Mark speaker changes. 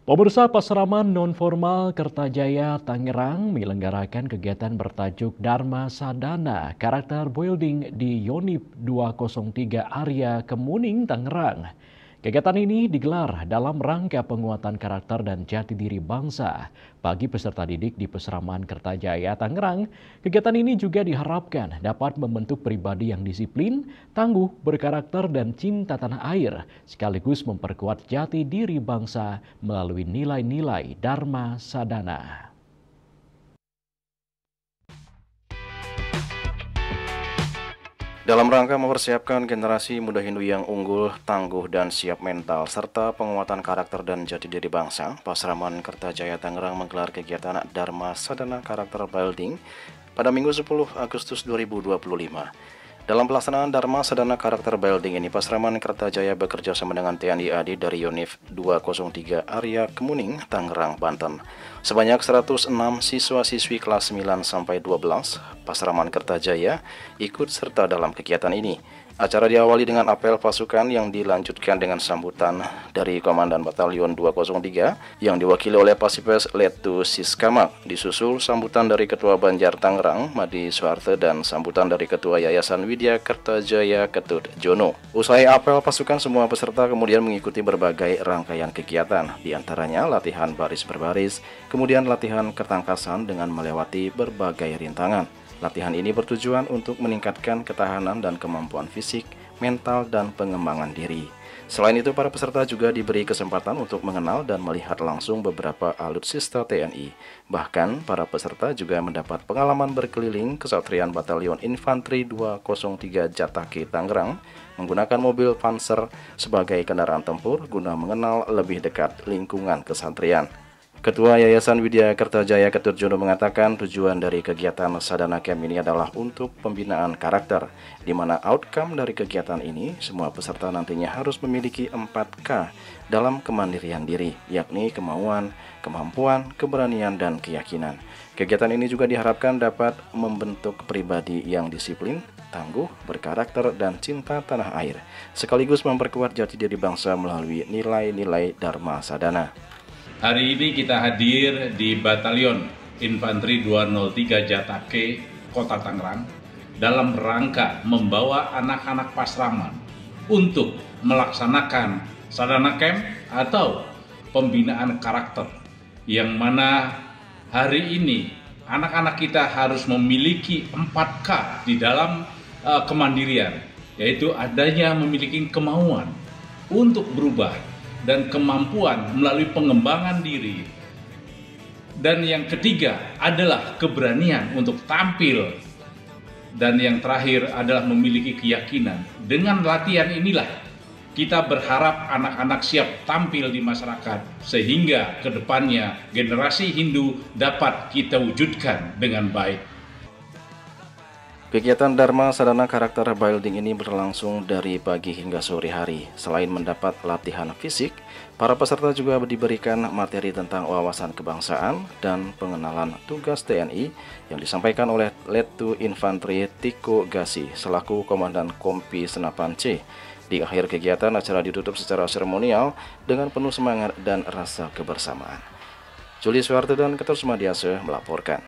Speaker 1: Pemirsa Pasraman Non-Formal Kertajaya Tangerang menyelenggarakan kegiatan bertajuk Dharma Sadana Karakter Building di Yonif 203 Area Kemuning, Tangerang. Kegiatan ini digelar dalam rangka penguatan karakter dan jati diri bangsa bagi peserta didik di Pasraman Kertajaya Tangerang. Kegiatan ini juga diharapkan dapat membentuk pribadi yang disiplin, tangguh, berkarakter, dan cinta tanah air, sekaligus memperkuat jati diri bangsa melalui nilai-nilai Dharma Sadana.
Speaker 2: Dalam rangka mempersiapkan generasi muda Hindu yang unggul, tangguh, dan siap mental, serta penguatan karakter dan jati diri bangsa, Pasraman Kertajaya Tangerang menggelar kegiatan Dharma Sadana Karakter Building pada Minggu 10 Agustus 2025. Dalam pelaksanaan Dharma Sadana Karakter Building ini, Pasraman Kertajaya bekerja sama dengan TNI AD dari Yonif 203 Area Kemuning, Tangerang, Banten. Sebanyak 106 siswa-siswi kelas 9 sampai 12 Pasraman Kertajaya ikut serta dalam kegiatan ini. Acara diawali dengan apel pasukan yang dilanjutkan dengan sambutan dari Komandan Batalion 203 yang diwakili oleh Pasipes Letu Siskamak, disusul sambutan dari Ketua Banjar Tangerang, Madi Suharto, dan sambutan dari Ketua Yayasan Widya Kertajaya Ketut Jono. Usai apel pasukan, semua peserta kemudian mengikuti berbagai rangkaian kegiatan, diantaranya latihan baris berbaris, kemudian latihan ketangkasan dengan melewati berbagai rintangan. Latihan ini bertujuan untuk meningkatkan ketahanan dan kemampuan fisik, mental, dan pengembangan diri. Selain itu, para peserta juga diberi kesempatan untuk mengenal dan melihat langsung beberapa alutsista TNI. Bahkan, para peserta juga mendapat pengalaman berkeliling Kesatrian Batalion Infanteri 203 Jatake Tangerang menggunakan mobil Panzer sebagai kendaraan tempur guna mengenal lebih dekat lingkungan kesatrian. Ketua Yayasan Widya Kertajaya Ketut Jono mengatakan tujuan dari kegiatan Sadana Camp ini adalah untuk pembinaan karakter, di mana outcome dari kegiatan ini semua peserta nantinya harus memiliki 4K dalam kemandirian diri, yakni kemauan, kemampuan, keberanian, dan keyakinan. Kegiatan ini juga diharapkan dapat membentuk pribadi yang disiplin, tangguh, berkarakter, dan cinta tanah air, sekaligus memperkuat jati diri bangsa melalui nilai-nilai Dharma Sadana.
Speaker 3: Hari ini kita hadir di Batalion Infanteri 203 Jatake, Kota Tangerang, dalam rangka membawa anak-anak Pasraman untuk melaksanakan Sadana Camp atau pembinaan karakter, yang mana hari ini anak-anak kita harus memiliki 4K di dalam kemandirian, yaitu adanya memiliki kemauan untuk berubah dan kemampuan melalui pengembangan diri. Dan yang ketiga adalah keberanian untuk tampil. Dan yang terakhir adalah memiliki keyakinan. Dengan latihan inilah kita berharap anak-anak siap tampil di masyarakat, sehingga kedepannya generasi Hindu dapat kita wujudkan dengan baik.
Speaker 2: Kegiatan Dharma Sadana Karakter Building ini berlangsung dari pagi hingga sore hari. Selain mendapat latihan fisik, para peserta juga diberikan materi tentang wawasan kebangsaan dan pengenalan tugas TNI yang disampaikan oleh Letu Infanteri Tiko Gasi selaku Komandan Kompi Senapan C. Di akhir kegiatan, acara ditutup secara seremonial dengan penuh semangat dan rasa kebersamaan. Juli Suharto dan Ketut Sumadiase melaporkan.